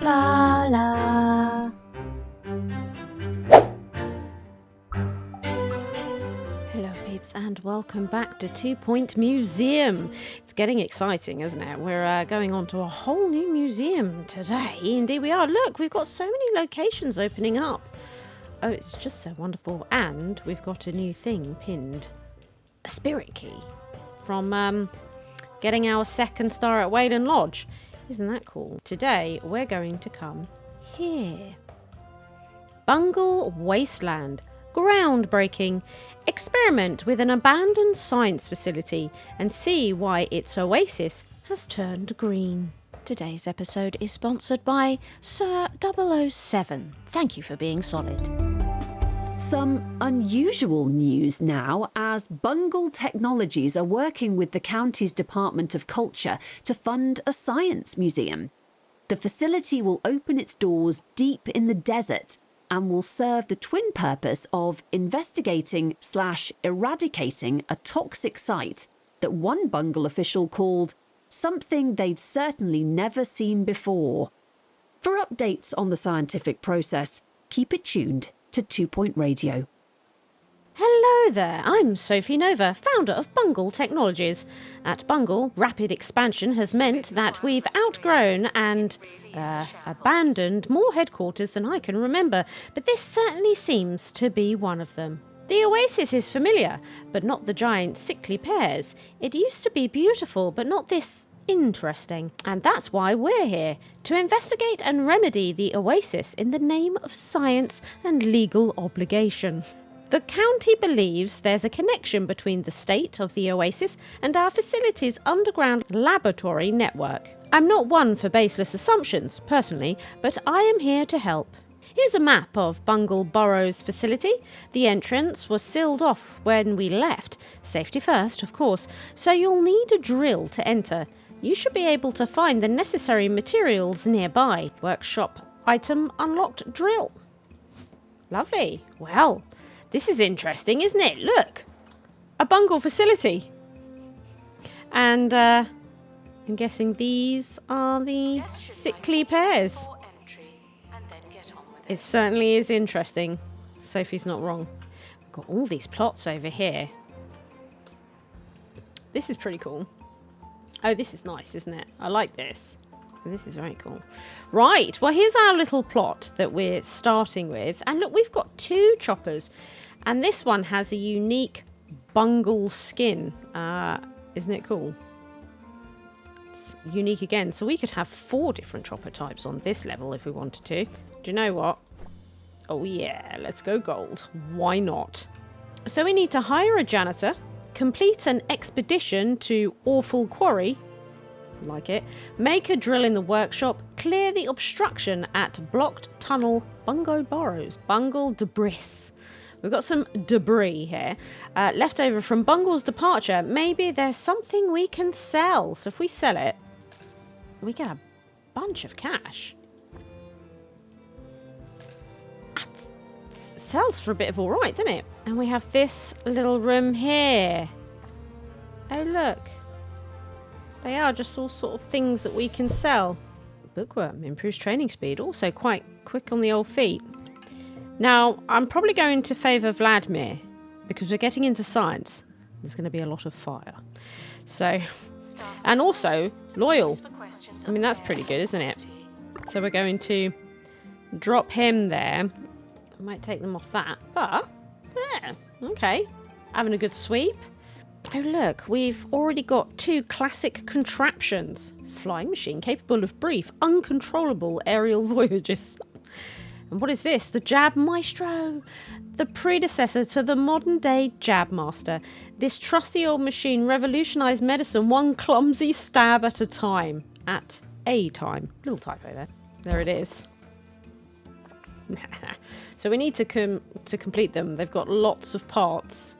Blarla. Hello peeps and welcome back to 2 Point Museum. It's getting exciting, isn't it? We're going on to a whole new museum today. Indeed we are. Look, we've got so many locations opening up. Oh, it's just so wonderful. And we've got a new thing pinned. A spirit key from getting our second star at Wayland Lodge. Isn't that cool? Today we're going to come here. Bungle Wasteland. Groundbreaking. Experiment with an abandoned science facility and see why its oasis has turned green. Today's episode is sponsored by Sir 007. Thank you for being solid. Some unusual news now, as Bungle Technologies are working with the county's Department of Culture to fund a science museum. The facility will open its doors deep in the desert and will serve the twin purpose of investigating/eradicating a toxic site that one Bungle official called something they'd certainly never seen before. For updates on the scientific process, keep it tuned to 2 Point Radio. Hello there, I'm Sophie Nova, founder of Bungle Technologies. At Bungle, rapid expansion has meant that we've outgrown and abandoned more headquarters than I can remember, but this certainly seems to be one of them. The oasis is familiar, but not the giant sickly pears. It used to be beautiful, but not this interesting. And that's why we're here, to investigate and remedy the oasis in the name of science and legal obligation. The county believes there's a connection between the state of the oasis and our facility's underground laboratory network. I'm not one for baseless assumptions, personally, but I am here to help. Here's a map of Bungle Burrow's facility. The entrance was sealed off when we left. Safety first, of course, so you'll need a drill to enter. You should be able to find the necessary materials nearby. Workshop item unlocked drill. Lovely. Well, this is interesting, isn't it? Look, a Bungle facility. And I'm guessing these are the sickly pears. It certainly is interesting. Sophie's not wrong. We've got all these plots over here. This is pretty cool. Oh, this is nice, isn't it? I like this. This is very cool. Right, well, here's our little plot that we're starting with. And look, we've got two choppers. And this one has a unique bungle skin. Isn't it cool? It's unique again. So we could have 4 different chopper types on this level if we wanted to. Do you know what? Oh, yeah, let's go gold. Why not? So we need to hire a janitor, complete an expedition to Awful Quarry, like it, make a drill in the workshop, clear the obstruction at Blocked Tunnel Bungle Burrows. Bungle debris. We've got some debris here, left over from Bungle's departure. Maybe there's something we can sell. So if we sell it, we get a bunch of cash. Sells for a bit of all right, doesn't it? And we have this little room here. Oh, look. They are just all sort of things that we can sell. Bookworm improves training speed. Also quite quick on the old feet. Now, I'm probably going to favour Vladimir because we're getting into science. There's going to be a lot of fire. So, and also loyal. I mean, that's pretty good, isn't it? So we're going to drop him there. I might take them off that, but yeah, okay. Having a good sweep. Oh look, we've already got 2 classic contraptions. Flying machine capable of brief, uncontrollable aerial voyages. And what is this? The Jab Maestro, the predecessor to the modern day Jab Master. This trusty old machine revolutionised medicine one clumsy stab at a time. At a time. Little typo there. There it is. So we need to complete them. They've got lots of parts.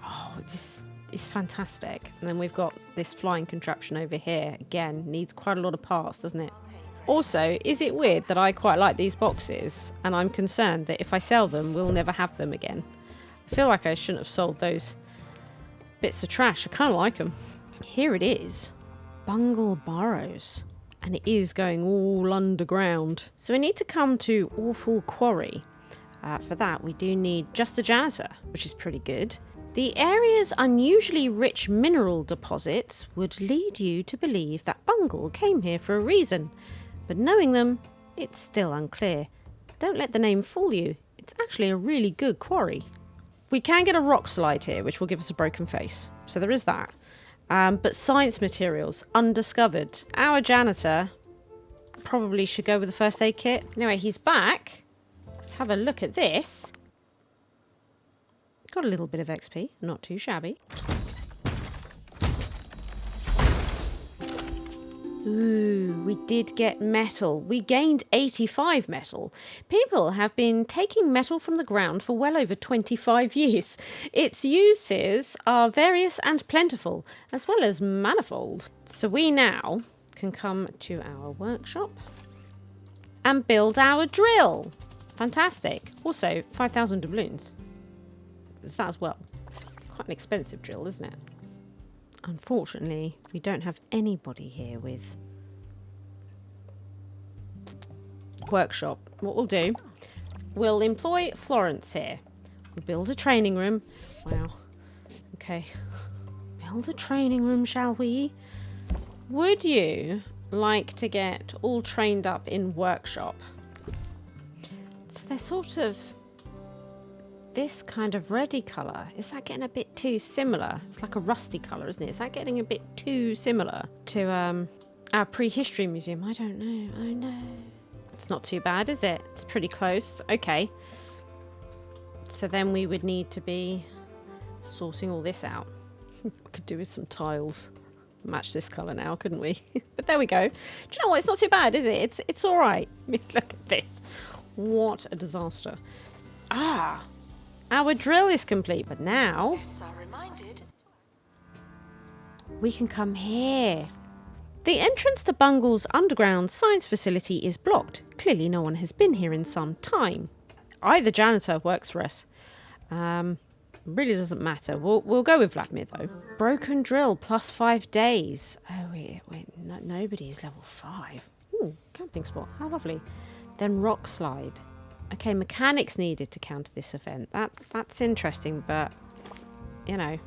Oh, this is fantastic. And then we've got this flying contraption over here. Again, needs quite a lot of parts, doesn't it? Also, is it weird that I quite like these boxes and I'm concerned that if I sell them, we'll never have them again? I feel like I shouldn't have sold those bits of trash. I kind of like them. Here it is. Bungle Burrows. And it is going all underground. So we need to come to Awful Quarry. For that, we do need just a janitor, which is pretty good. The area's unusually rich mineral deposits would lead you to believe that Bungle came here for a reason. But knowing them, it's still unclear. Don't let the name fool you. It's actually a really good quarry. We can get a rock slide here, which will give us a broken face. So there is that. But science materials, undiscovered. Our janitor probably should go with the first aid kit. Anyway, he's back. Let's have a look at this. Got a little bit of XP, not too shabby. Ooh, we did get metal. We gained 85 metal. People have been taking metal from the ground for well over 25 years. Its uses are various and plentiful, as well as manifold. So we now can come to our workshop and build our drill. Fantastic. Also, 5,000 doubloons. Is that as well? Quite an expensive drill, isn't it? Unfortunately, we don't have anybody here with workshop. What we'll do, we'll employ Florence here. We'll build a training room. Wow. Okay. Build a training room, shall we? Would you like to get all trained up in workshop? So they're sort of this kind of reddy colour. Is that getting a bit too similar? It's like a rusty colour, isn't it? Is that getting a bit too similar to our prehistory museum? I don't know. Oh no. It's not too bad, is it? It's pretty close. Okay. So then we would need to be sorting all this out. We could do with some tiles to match this colour now, couldn't we? But there we go. Do you know what? It's not too bad, is it? It's all right. I mean, look at this. What a disaster. Ah! Our drill is complete, but now we can come here. The entrance to Bungle's underground science facility is blocked. Clearly no one has been here in some time. Either janitor works for us. Really doesn't matter. We'll go with Vladimir though. Broken drill plus 5 days. Oh wait, no, nobody's level 5. Ooh, camping spot. How lovely. Then rock slide. Okay, mechanics needed to counter this event. That's interesting, but, you know,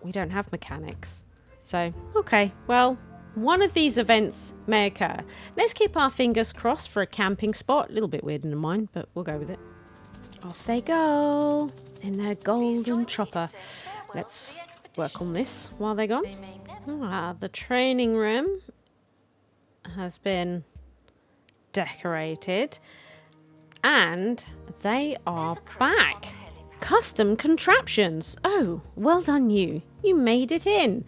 we don't have mechanics. So, okay, well, one of these events may occur. Let's keep our fingers crossed for a camping spot. A little bit weird in mine, but we'll go with it. Off they go in their golden chopper. Let's work on this while they're gone. The training room has been decorated. And they are back. Custom contraptions. Oh, well done you. You made it in.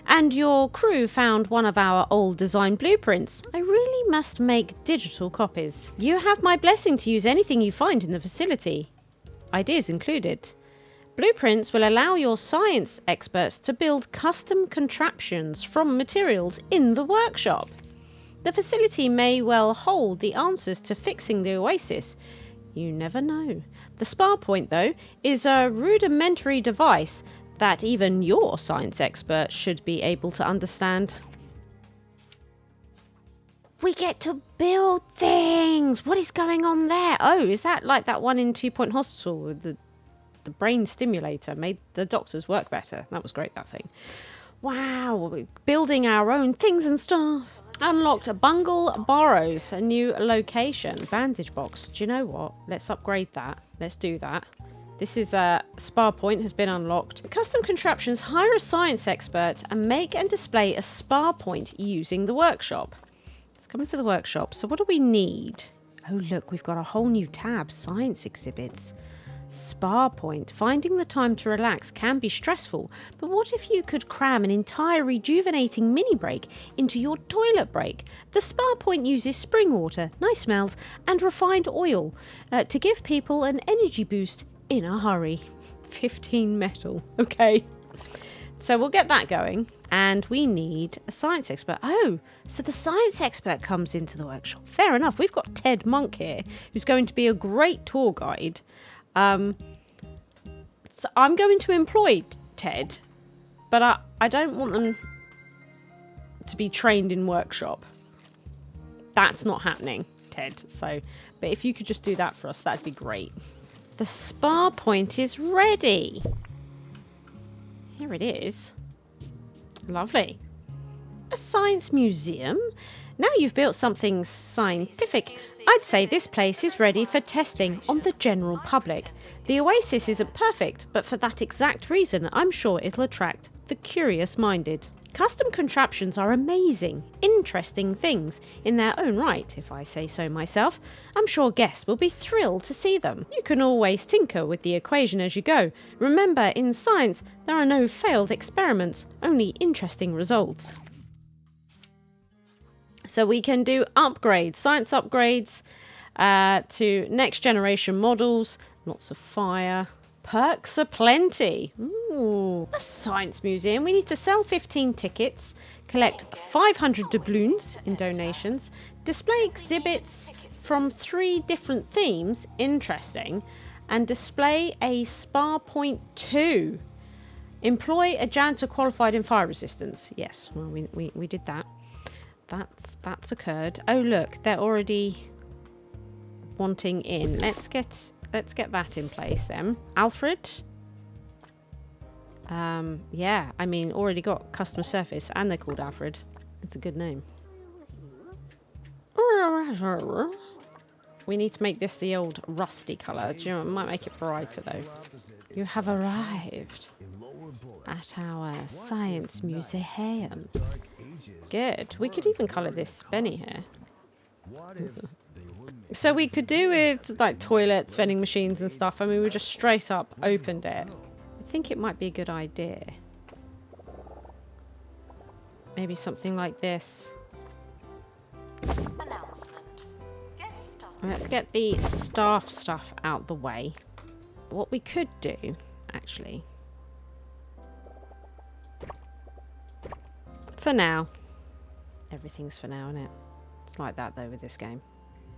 And your crew found one of our old design blueprints. I really must make digital copies. You have my blessing to use anything you find in the facility. Ideas included. Blueprints will allow your science experts to build custom contraptions from materials in the workshop. The facility may well hold the answers to fixing the oasis. You never know. The spar point, though, is a rudimentary device that even your science expert should be able to understand. We get to build things! What is going on there? Oh, is that like that one in 2 Point Hospital with the brain stimulator? Made the doctors work better. That was great, that thing. Wow, we're building our own things and stuff. Unlocked Bungle Burrows, a new location. Bandage box. Do you know what? Let's upgrade that. Let's do that. This is a spar point has been unlocked. Custom Contraptions hire a science expert and make and display a spar point using the workshop. Let's come into the workshop. So what do we need? Oh look, we've got a whole new tab. Science exhibits. Spar point. Finding the time to relax can be stressful, but what if you could cram an entire rejuvenating mini break into your toilet break? The Spar point uses spring water, nice smells, and refined oil to give people an energy boost in a hurry. 15 metal. Okay. So we'll get that going. And we need a science expert. Oh, so the science expert comes into the workshop. Fair enough. We've got Ted Monk here, who's going to be a great tour guide. So I'm going to employ Ted, but I don't want them to be trained in workshop. That's not happening, Ted. So, but if you could just do that for us, that'd be great. The spa point is ready. Here it is. Lovely. A science museum? Now you've built something scientific, I'd say this place is ready for testing on the general public. The oasis isn't perfect, but for that exact reason, I'm sure it'll attract the curious-minded. Custom contraptions are amazing, interesting things in their own right, if I say so myself. I'm sure guests will be thrilled to see them. You can always tinker with the equation as you go. Remember, in science, there are no failed experiments, only interesting results. So we can do upgrades, science upgrades to next generation models, lots of fire. Perks are plenty. Ooh, a science museum. We need to sell 15 tickets, collect 500 doubloons in donations, display exhibits from 3 different themes, interesting, and display a spa point 2. Employ a janitor qualified in fire resistance. Yes, well, we did that. That's occurred. Oh look, they're already wanting in. Let's get that in place then. Alfred. Yeah, I mean, already got customer service and they're called Alfred. It's a good name. We need to make this the old rusty colour. Do you know, it might make it brighter though. You have arrived at our science museum. Good. We could even colour this Benny here. So we could do with like toilets, vending machines and stuff. I mean, we just straight up opened it. I think it might be a good idea. Maybe something like this. Let's get the staff stuff out the way. What we could do, actually, for now, everything's for now, isn't it? It's like that though with this game.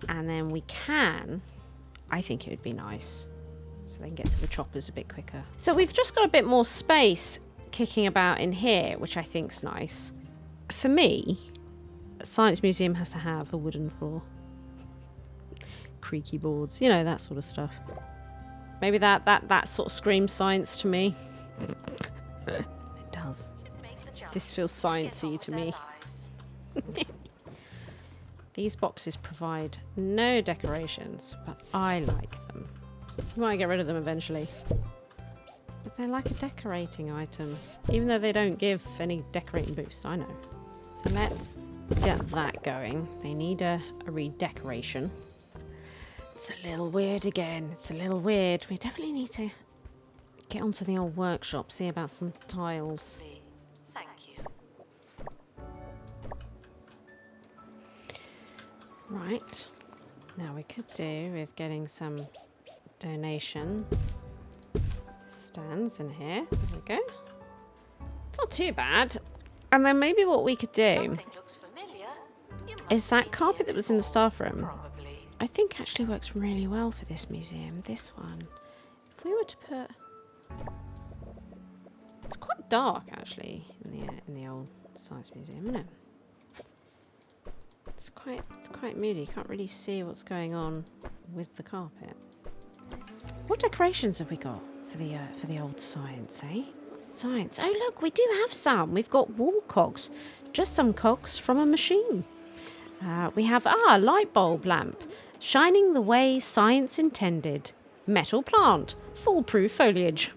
And then we can, I think it would be nice, so they can get to the choppers a bit quicker. So we've just got a bit more space kicking about in here, which I think's nice. For me, a science museum has to have a wooden floor. Creaky boards, you know, that sort of stuff. Maybe that sort of screams science to me. It does. This feels sciencey to me. These boxes provide no decorations, but I like them. We might get rid of them eventually. But they're like a decorating item, even though they don't give any decorating boost, I know. So let's get that going. They need a redecoration. It's a little weird again. It's a little weird. We definitely need to get onto the old workshop, see about some tiles. Thank you. Right. Now we could do with getting some donation stands in here. There we go. It's not too bad. And then maybe what we could do is that carpet that was in the staff room. I think actually works really well for this museum. This one. If we were to put... It's quite dark actually in the old science museum, isn't it? It's quite moody. You can't really see what's going on with the carpet. What decorations have we got for the old science, eh? Science. Oh look, we do have some. We've got wall cogs. Just some cogs from a machine. We have light bulb lamp, shining the way science intended. Metal plant, foolproof foliage.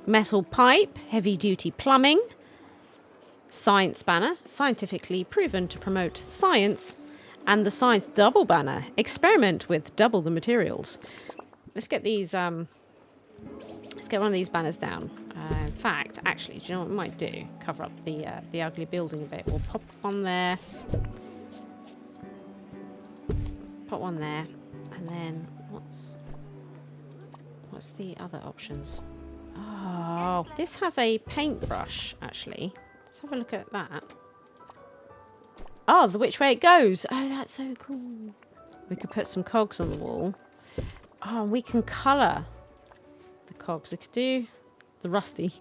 Metal pipe, heavy duty plumbing. Science banner, scientifically proven to promote science. And the science double banner, experiment with double the materials. Let's get these. Let's get one of these banners down. In fact, actually, do you know what we might do? Cover up the ugly building a bit. We'll pop one there. Put one there, and then what's the other options? Oh, this has a paintbrush actually. Let's have a look at that. Oh, the which way it goes. Oh, that's so cool. We could put some cogs on the wall. Oh, we can colour the cogs. We could do the rusty.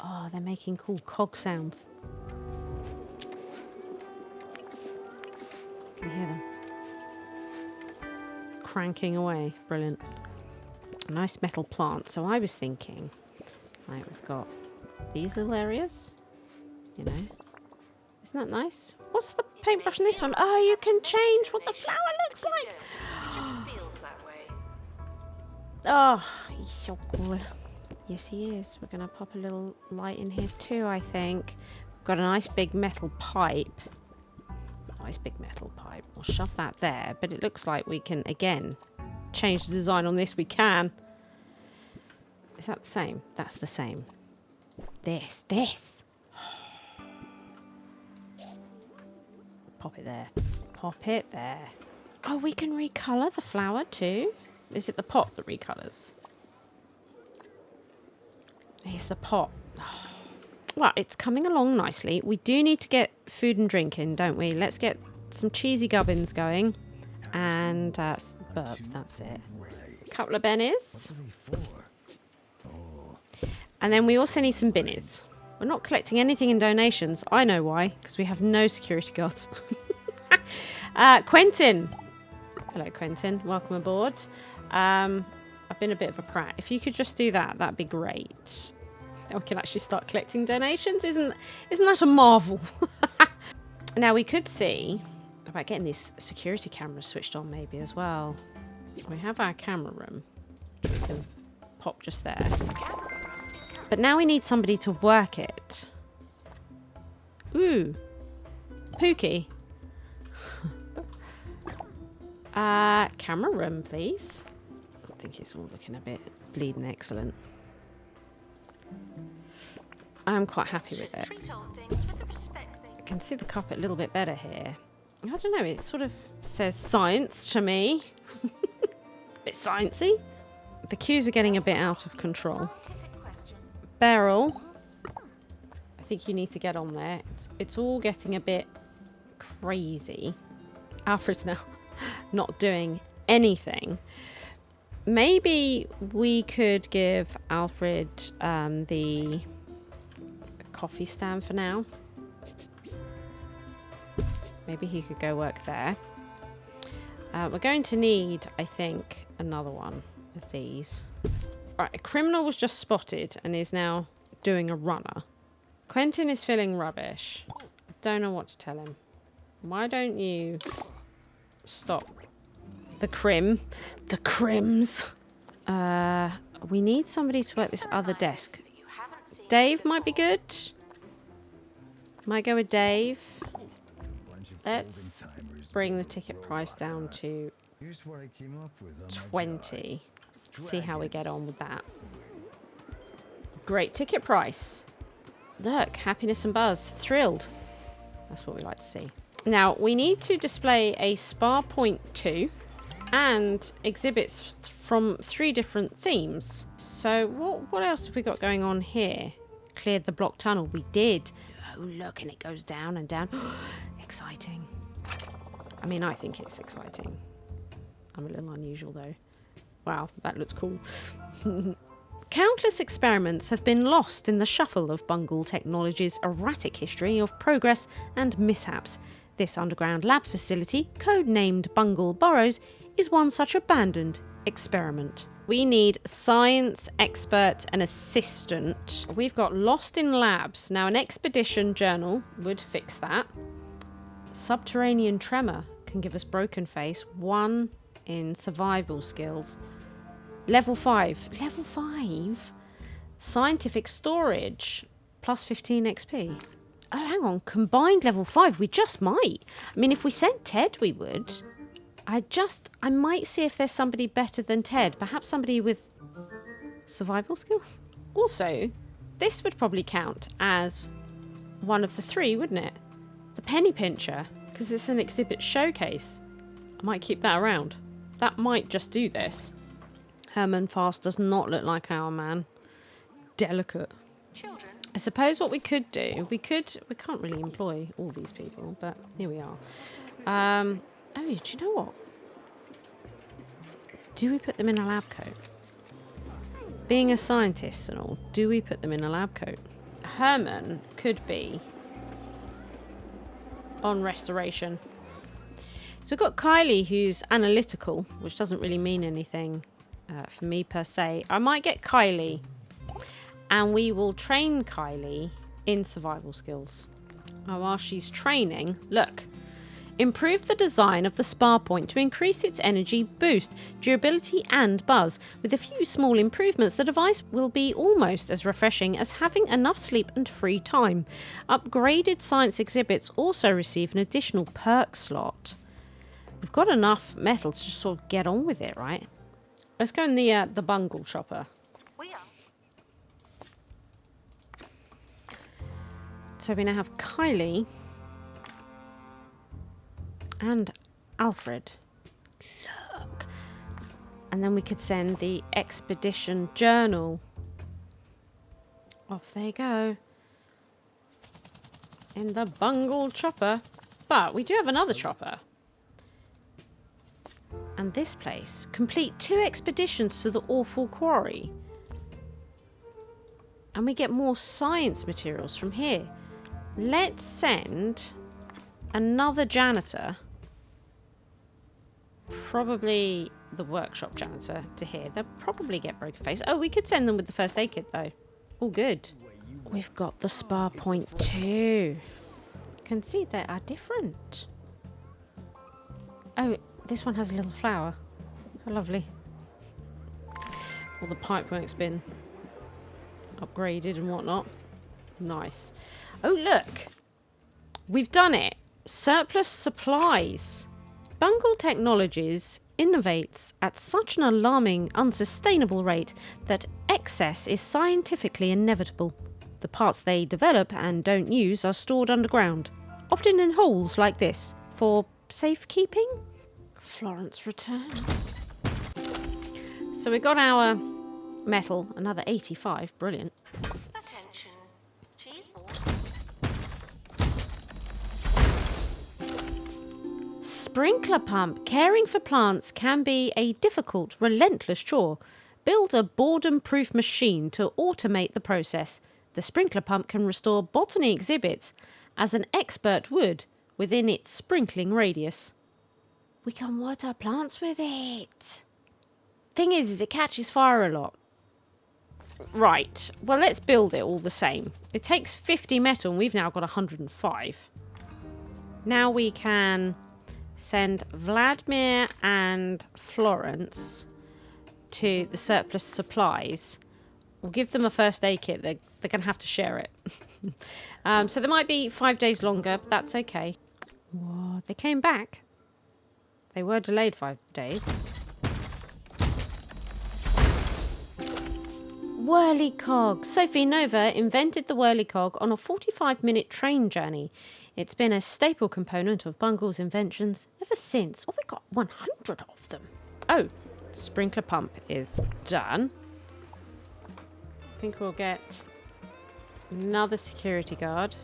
Oh, they're making cool cog sounds. Can you hear them? Cranking away. Brilliant. A nice metal plant. So I was thinking, right, we've got these little areas, you know. Isn't that nice? What's the paintbrush in this one? Oh, you can change what the flower looks like. It just feels that way. Oh, he's so cool. Yes, he is. We're going to pop a little light in here too, I think. We've got a nice big metal pipe. Nice big metal pipe. We'll shove that there. But it looks like we can, again, change the design on this. We can. Is that the same? That's the same. This. Pop it there. Pop it there. Oh, we can recolour the flower too. Is it the pot that recolours? Here's the pot. Well, it's coming along nicely. We do need to get food and drink in, don't we? Let's get some cheesy gubbins going. And burp, that's it. A couple of bennies. And then we also need some binnies. We're not collecting anything in donations. I know why, because we have no security guards. Quentin. Hello, Quentin. Welcome aboard. I've been a bit of a prat. If you could just do that, that'd be great. Then we can actually start collecting donations. Isn't that a marvel? Now, we could see about getting these security cameras switched on maybe as well. We have our camera room. We can pop just there. But now we need somebody to work it. Ooh. Pookie. Camera room, please. I think it's all looking a bit bleeding excellent. I'm quite happy with it. I can see the carpet a little bit better here. I don't know, it sort of says science to me. A bit sciencey. The queues are getting a bit out of control. Beryl, I think you need to get on there. It's all getting a bit crazy. Alfred's now not doing anything. Maybe we could give Alfred the coffee stand for now. Maybe he could go work there. We're going to need, I think, another one of these. Right, a criminal was just spotted and is now doing a runner. Quentin is feeling rubbish. I don't know what to tell him. Why don't you stop the crim? The crims. We need somebody to work this other desk. Dave might be good. Might go with Dave. Let's bring the ticket price down to 20. See how we get on with that. Great ticket price. Look, happiness and buzz. Thrilled. That's what we like to see. Now, we need to display a spa point 2 and exhibits from 3 different themes. So what else have we got going on here? Cleared the block tunnel. We did. Oh, look, and it goes down and down. Exciting. I mean, I think it's exciting. I'm a little unusual, though. Wow, that looks cool. Countless experiments have been lost in the shuffle of Bungle Technology's erratic history of progress and mishaps. This underground lab facility, codenamed Bungle Burrows, is one such abandoned experiment. We need science expert and assistant. We've got lost in labs. Now, an expedition journal would fix that. Subterranean tremor can give us broken face. 1 in survival skills. Level 5. Level 5? Scientific storage. Plus 15 XP. Oh, hang on. Combined level 5. We just might. I mean, if we sent Ted, we would. I might see if there's somebody better than Ted. Perhaps somebody with survival skills. Also, this would probably count as one of the 3, wouldn't it? The penny pincher. Because it's an exhibit showcase. I might keep that around. That might just do this. Herman Fast does not look like our man. Delicate. Children. I suppose what we could do, we can't really employ all these people, but here we are. Oh, do you know what? Do we put them in a lab coat? Being a scientist and all, do we put them in a lab coat? Herman could be on restoration. So we've got Kylie, who's analytical, which doesn't really mean anything for me per se. I might get Kylie, and we will train Kylie in survival skills. Oh, while she's training, look. Improve the design of the spar point to increase its energy boost, durability and buzz. With a few small improvements, the device will be almost as refreshing as having enough sleep and free time. Upgraded science exhibits also receive an additional perk slot. We've got enough metal to just sort of get on with it, right? Let's go in the bungle chopper. We are. So we now have Kylie and Alfred. Look. And then we could send the expedition journal. Off they go. In the bungle chopper. But we do have another chopper. And this place. Complete 2 expeditions to the awful quarry. And we get more science materials from here. Let's send another janitor. Probably the workshop janitor to here. They'll probably get broken face. Oh, we could send them with the first aid kit though. All good. We've got the spar point too. You can see they are different. Oh, this one has a little flower. How lovely. All the pipework's been upgraded and whatnot. Nice. Oh, look. We've done it. Surplus supplies. Bungle Technologies innovates at such an alarming, unsustainable rate that excess is scientifically inevitable. The parts they develop and don't use are stored underground, often in holes like this, for safekeeping. Florence returned. So we got our metal, another 85, brilliant. Attention. Cheese board. Sprinkler pump. Caring for plants can be a difficult, relentless chore. Build a boredom-proof machine to automate the process. The sprinkler pump can restore botany exhibits as an expert would within its sprinkling radius. We can water plants with it. Thing is it catches fire a lot. Right, well, let's build it all the same. It takes 50 metal and we've now got 105. Now we can send Vladimir and Florence to the surplus supplies. We'll give them a first aid kit. They're going to have to share it. So they might be 5 days longer, but that's okay. Whoa, they came back. They were delayed 5 days. Whirlycog. Sophie Nova invented the whirlycog on a 45-minute train journey. It's been a staple component of Bungle's inventions ever since. Oh, we got 100 of them. Oh, sprinkler pump is done. I think we'll get another security guard.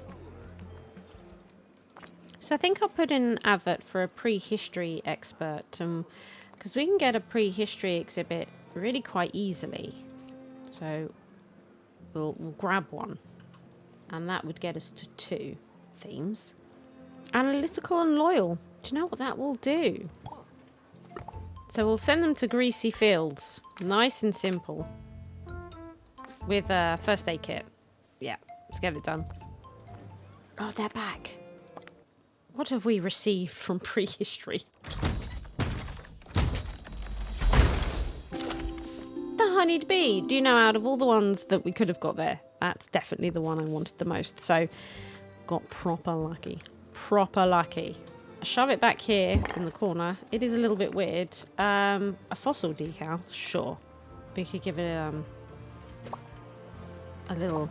So I think I'll put in an advert for a prehistory expert, because we can get a prehistory exhibit really quite easily. So we'll grab one, and that would get us to 2 themes. Analytical and loyal. Do you know what that will do? So we'll send them to Greasy Fields. Nice and simple. With a first aid kit. Yeah, let's get it done. Oh, they're back. What have we received from prehistory? The honeyed bee. Do you know, out of all the ones that we could have got there, that's definitely the one I wanted the most. So, got proper lucky. Proper lucky. I shove it back here in the corner. It is a little bit weird. A fossil decal. Sure. We could give it a little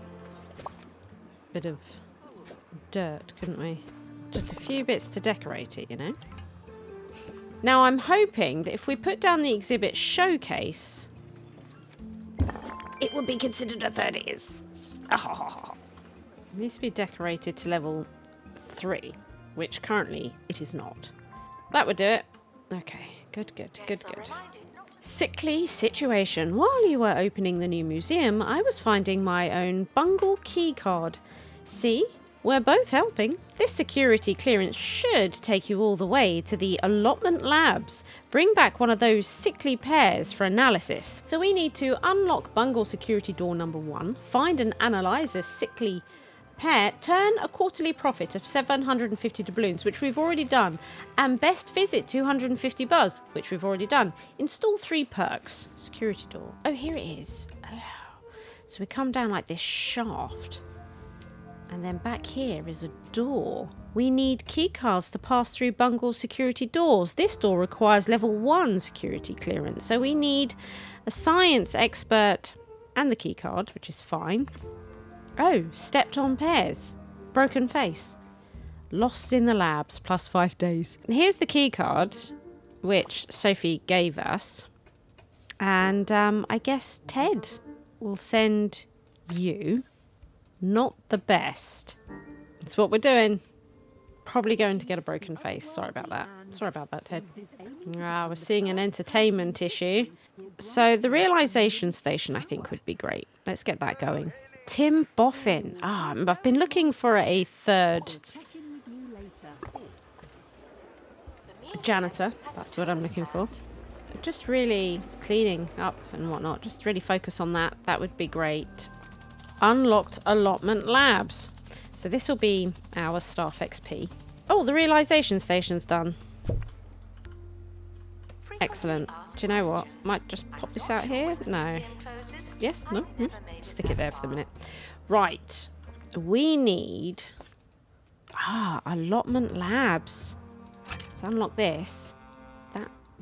bit of dirt, couldn't we? Just a few bits to decorate it, you know. Now I'm hoping that if we put down the exhibit showcase, it would be considered a 30s. Oh. It needs to be decorated to level 3, which currently it is not. That would do it. Okay, good. Reminded not Sickly situation. While you were opening the new museum, I was finding my own Bungle key card. See? We're both helping. This security clearance should take you all the way to the allotment labs. Bring back one of those sickly pears for analysis. So we need to unlock Bungle security door number 1, find and analyse a sickly pear, turn a quarterly profit of 750 doubloons, which we've already done, and best visit 250 buzz, which we've already done. Install 3 perks. Security door. Oh, here it is. Oh. So we come down like this shaft. And then back here is a door. We need keycards to pass through Bungle security doors. This door requires level 1 security clearance. So we need a science expert and the keycard, which is fine. Oh, stepped on pears. Broken face. Lost in the labs, plus 5 days. Here's the keycard, which Sophie gave us. And I guess Ted will send you. Not the best. That's what we're doing. Probably going to get a broken face. Sorry about that. Sorry about that, Ted. We're seeing an entertainment issue. So the realization station, I think, would be great. Let's get that going. Tim Boffin. I've been looking for a third janitor. That's what I'm looking for. Just really cleaning up and whatnot. Just really focus on that. That would be great. Unlocked allotment labs. So this will be our staff XP. Oh, the realization station's done. Excellent. Do you know what? Might just pop this out here? No. Yes? No? Stick it there for the minute. Right. We need... allotment labs. Let's unlock this.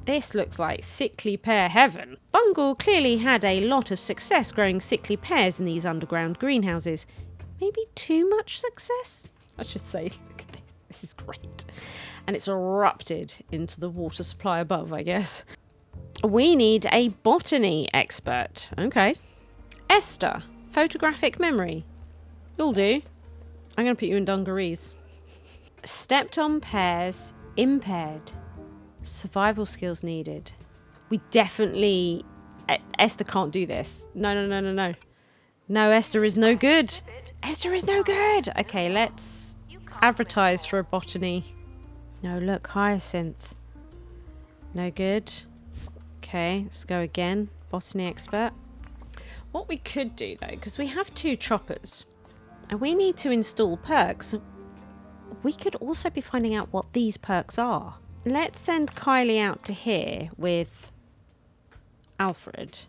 This looks like sickly pear heaven. Bungle clearly had a lot of success growing sickly pears in these underground greenhouses. Maybe too much success? I should say, look at this. This is great. And it's erupted into the water supply above, I guess. We need a botany expert. Okay. Esther, photographic memory. You'll do. I'm going to put you in dungarees. Stepped on pears, impaired. Survival skills needed. We definitely... Esther can't do this. No. No, Esther is no good. Esther is no good. Okay, let's advertise for a botany. No, look, hyacinth. No good. Okay, let's go again. Botany expert. What we could do, though, because we have 2 choppers, and we need to install perks, we could also be finding out what these perks are. Let's send Kylie out to here with Alfred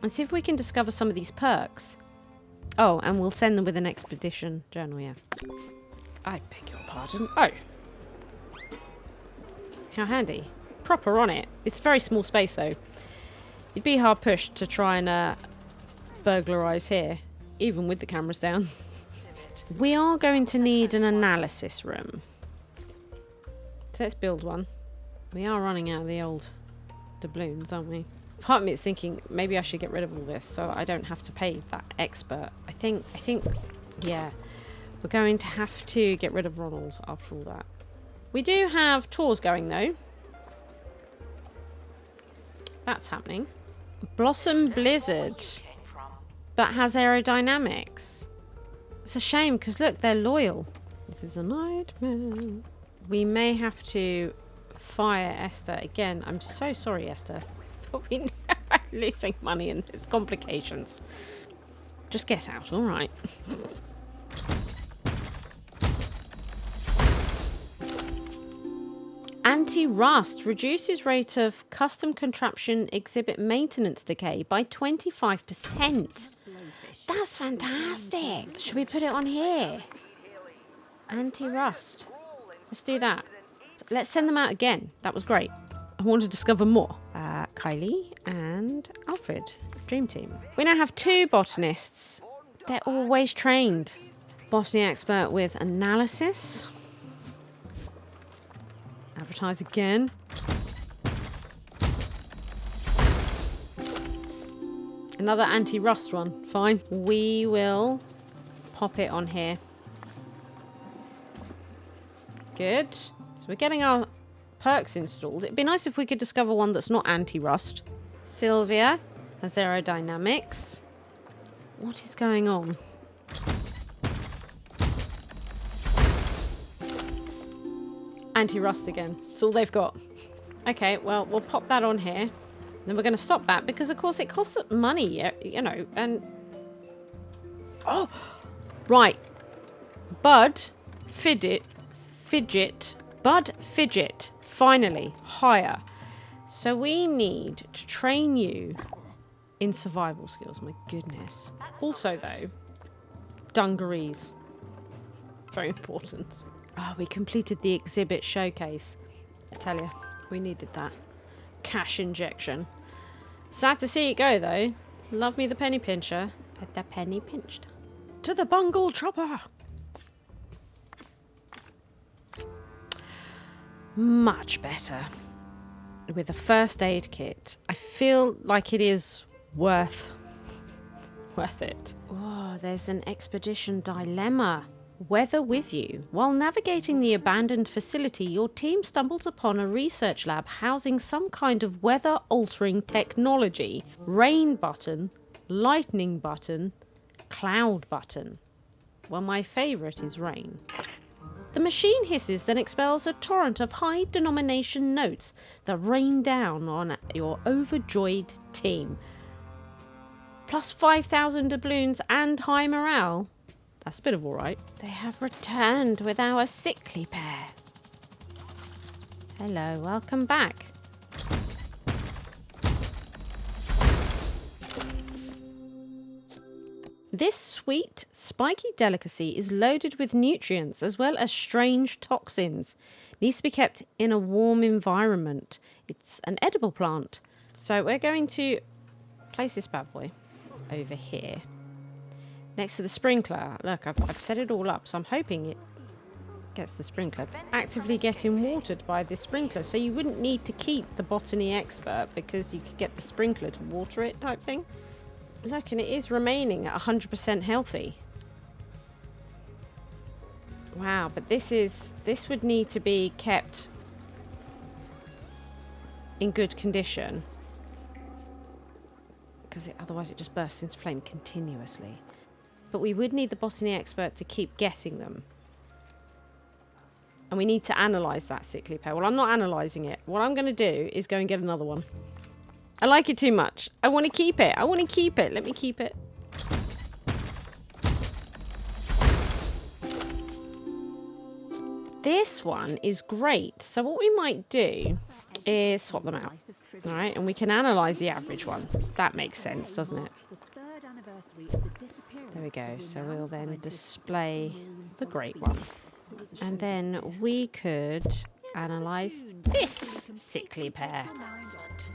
and see if we can discover some of these perks. Oh, and we'll send them with an expedition journal, yeah. I beg your pardon. Oh. How handy. Proper on it. It's a very small space, though. You'd be hard pushed to try and burglarise here, even with the cameras down. We are going to need an analysis room. So let's build one. We are running out of the old doubloons, aren't we? Part of me is thinking maybe I should get rid of all this so I don't have to pay that expert. I think, yeah. We're going to have to get rid of Ronald after all that. We do have tours going, though. That's happening. Blossom Blizzard. But has aerodynamics. It's a shame, because look, they're loyal. This is a nightmare. We may have to fire Esther again. I'm so sorry, Esther. But we're losing money and there's complications. Just get out, all right. Anti-rust reduces rate of custom contraption exhibit maintenance decay by 25%. That's fantastic. Should we put it on here? Anti-rust. Let's do that. Let's send them out again. That was great. I want to discover more. Kylie and Alfred. Dream team. We now have 2 botanists. They're always trained. Botany expert with analysis. Advertise again. Another anti-rust one. Fine. We will pop it on here. Good. So we're getting our perks installed. It'd be nice if we could discover one that's not anti-rust. Sylvia has aerodynamics. What is going on? Anti-rust again. That's all they've got. Okay, well, we'll pop that on here. Then we're going to stop that because, of course, it costs money, you know, and... Oh! Right. Bud Fidget. Bud Fidget. Finally. Hire. So we need to train you in survival skills. My goodness. Also, though, dungarees. Very important. Oh, we completed the exhibit showcase. I tell you, we needed that. Cash injection. Sad to see it go, though. Love me the penny pincher. At the penny pinched. To the bungle chopper! Much better. With a first aid kit. I feel like it is worth it. Oh, there's an expedition dilemma. Weather with you. While navigating the abandoned facility, your team stumbles upon a research lab housing some kind of weather-altering technology. Rain button, lightning button, cloud button. Well, my favourite is rain. The machine hisses, then expels a torrent of high-denomination notes that rain down on your overjoyed team. Plus 5,000 doubloons and high morale. That's a bit of alright. They have returned with our sickly pair. Hello, welcome back. This sweet, spiky delicacy is loaded with nutrients as well as strange toxins. Needs to be kept in a warm environment. It's an edible plant. So we're going to place this bad boy over here. Next to the sprinkler. Look, I've set it all up, so I'm hoping it gets the sprinkler. Actively getting watered by this sprinkler, so you wouldn't need to keep the botany expert because you could get the sprinkler to water it type thing. Look, and it is remaining at 100% healthy. Wow, but this would need to be kept in good condition. Because otherwise it just bursts into flame continuously. But we would need the botany expert to keep getting them. And we need to analyse that sickly pair. Well, I'm not analysing it. What I'm going to do is go and get another one. I like it too much. I want to keep it. I want to keep it. Let me keep it. This one is great. So what we might do is swap them out. All right, and we can analyse the average one. That makes sense, doesn't it? There we go. So we'll then display the great one. And then we could analyse this sickly pair.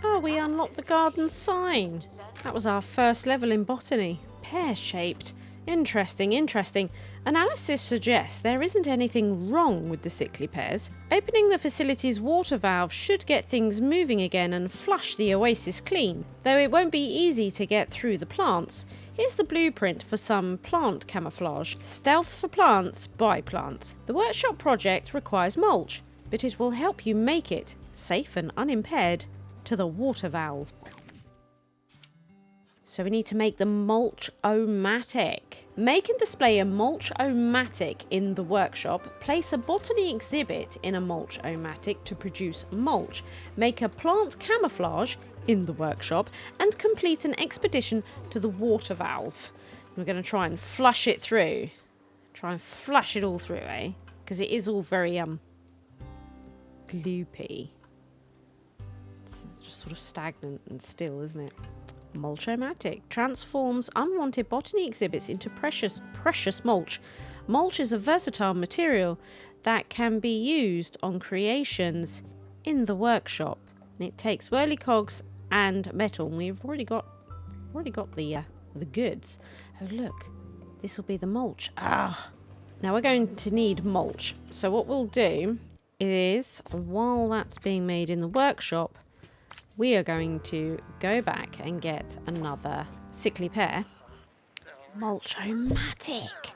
Oh, we unlocked the garden sign. That was our first level in botany. Pear shaped. Interesting, interesting. Analysis suggests there isn't anything wrong with the sickly pears. Opening the facility's water valve should get things moving again and flush the oasis clean. Though it won't be easy to get through the plants. Here's the blueprint for some plant camouflage. Stealth for plants by plants. The workshop project requires mulch, but it will help you make it, safe and unimpaired, to the water valve. So we need to make the mulch-o-matic. Make and display a mulch-o-matic in the workshop. Place a botany exhibit in a mulch-o-matic to produce mulch. Make a plant camouflage in the workshop. And complete an expedition to the water valve. We're going to try and flush it through. Try and flush it all through, eh? Because it is all very, gloopy. It's just sort of stagnant and still, isn't it? Mulch-o-matic transforms unwanted botany exhibits into precious mulch. Mulch is a versatile material that can be used on creations in the workshop. And it takes whirly cogs and metal. And we've already got the goods. Oh look, this will be the mulch. Ah, now we're going to need mulch. So what we'll do is, while that's being made in the workshop, we are going to go back and get another sickly pear. Mulch-o-matic.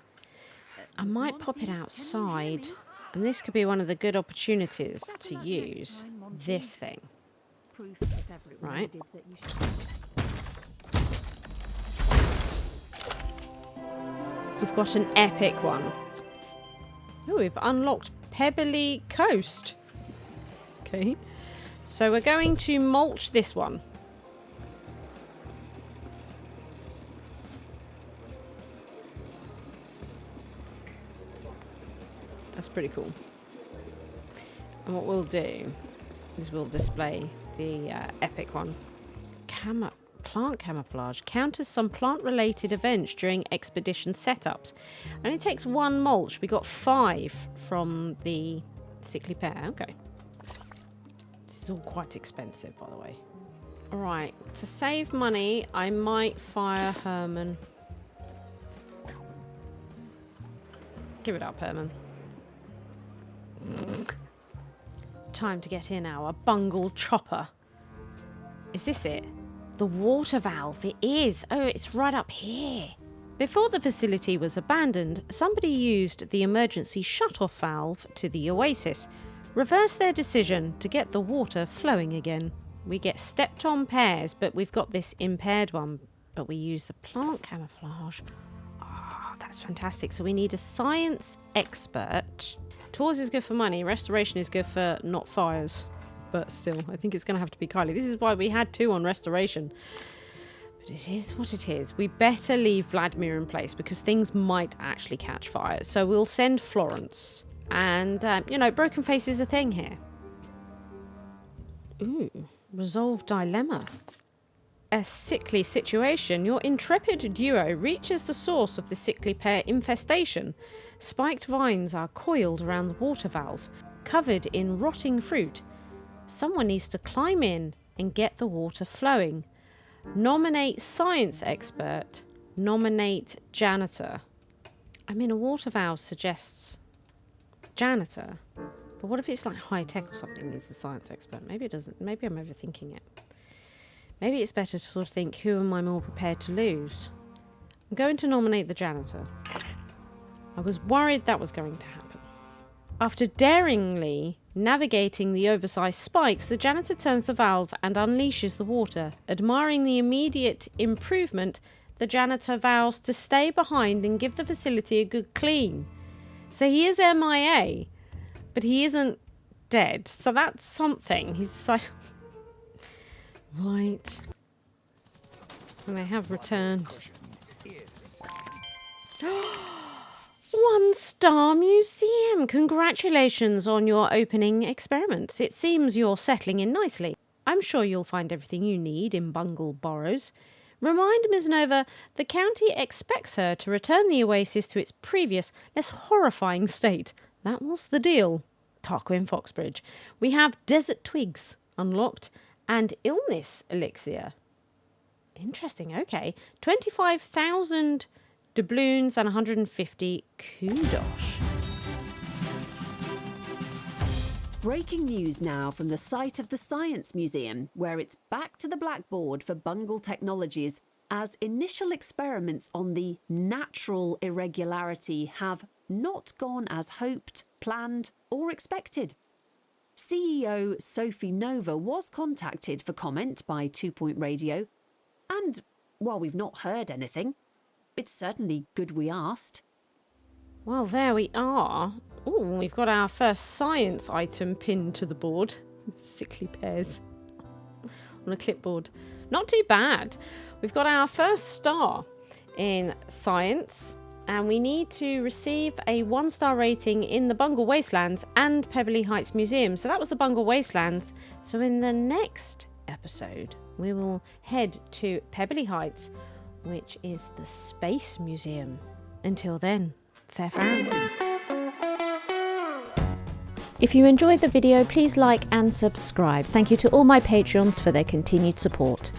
I might pop it outside. And this could be one of the good opportunities to use this thing. Proof, if ever it were Right. needed, that you should. We've got an epic one. Oh, we've unlocked Pebbly Coast. Okay. So we're going to mulch this one. That's pretty cool. And what we'll do is we'll display the epic one. Plant camouflage counters some plant-related events during expedition setups. Only takes 1 mulch. We got 5 from the sickly pear. Okay. This is all quite expensive, by the way. Alright, to save money, I might fire Herman. Give it up, Herman. Time to get in our bungle chopper. Is this it? The water valve. It is. Oh, it's right up here. Before the facility was abandoned, somebody used the emergency shut-off valve to the oasis. Reverse their decision to get the water flowing again. We get stepped-on pears, but we've got this impaired one. But we use the plant camouflage. Oh, that's fantastic. So we need a science expert. Tours is good for money. Restoration is good for not fires. But still, I think it's going to have to be Kylie. This is why we had 2 on restoration. But it is what it is. We better leave Vladimir in place because things might actually catch fire. So we'll send Florence. And, you know, broken face is a thing here. Ooh, resolve dilemma. A sickly situation. Your intrepid duo reaches the source of the sickly pear infestation. Spiked vines are coiled around the water valve, covered in rotting fruit. Someone needs to climb in and get the water flowing. Nominate science expert. Nominate janitor. I mean, a water valve suggests janitor. But what if it's like high tech or something needs a science expert? Maybe it doesn't. Maybe I'm overthinking it. Maybe it's better to sort of think, who am I more prepared to lose? I'm going to nominate the janitor. I was worried that was going to happen. After daringly navigating the oversized spikes, the janitor turns the valve and unleashes the water. Admiring the immediate improvement, the janitor vows to stay behind and give the facility a good clean. So he is MIA, but he isn't dead. So that's something. He's decided... Right. And they have returned. 1-star museum! Congratulations on your opening experiments. It seems you're settling in nicely. I'm sure you'll find everything you need in Bungle Burrows. Remind Ms. Nova the county expects her to return the oasis to its previous, less horrifying state. That was the deal. Tarquin Foxbridge. We have desert twigs unlocked and illness elixir. Interesting, okay. 25,000 doubloons and 150 kudosh. Breaking news now from the site of the Science Museum, where it's back to the blackboard for Bungle Technologies as initial experiments on the natural irregularity have not gone as hoped, planned, or expected. CEO Sophie Nova was contacted for comment by 2 Point Radio, and while we've not heard anything, it's certainly good we asked. Well, there we are. Oh, we've got our first science item pinned to the board. Sickly pears on a clipboard. Not too bad. We've got our first star in science, and we need to receive a 1-star rating in the Bungle Wastelands and Pebbly Heights Museum. So that was the Bungle Wastelands. So in the next episode, we will head to Pebbly Heights, which is the Space Museum. Until then, fair farewell. If you enjoyed the video, please like and subscribe. Thank you to all my Patreons for their continued support.